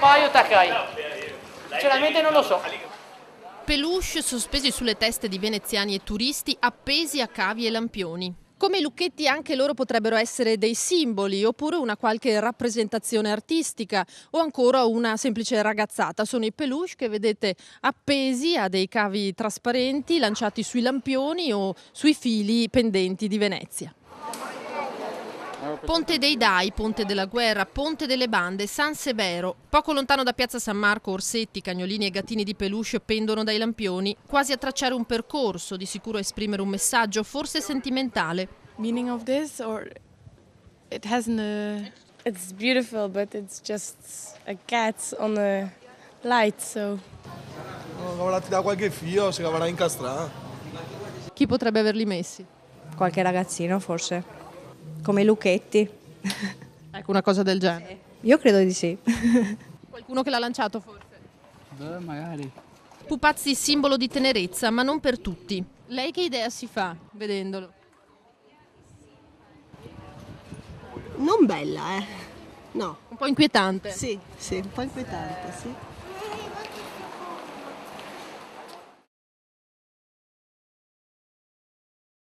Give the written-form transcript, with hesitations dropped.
paio taccai. Sinceramente non lo so. Peluche sospesi sulle teste di veneziani e turisti appesi a cavi e lampioni. Come i lucchetti anche loro potrebbero essere dei simboli, oppure una qualche rappresentazione artistica o ancora una semplice ragazzata. Sono i peluche che vedete appesi a dei cavi trasparenti lanciati sui lampioni o sui fili pendenti di Venezia. Ponte dei Dai, Ponte della Guerra, Ponte delle Bande, San Severo. Poco lontano da Piazza San Marco, orsetti, cagnolini e gattini di peluche pendono dai lampioni, quasi a tracciare un percorso, di sicuro a esprimere un messaggio, forse sentimentale. Meaning of this, or it hasn't a... It's beautiful, but it's just a cat on a light, so... Avrà tirato qualche filo, si avrà incastrato. Chi potrebbe averli messi? Qualche ragazzino forse, come i lucchetti. Ecco, una cosa del genere. Io credo di sì. Qualcuno che l'ha lanciato forse? Beh, magari. Pupazzi simbolo di tenerezza, ma non per tutti. Lei che idea si fa vedendolo? Non bella, no. Un po' inquietante. Sì, un po' inquietante, sì.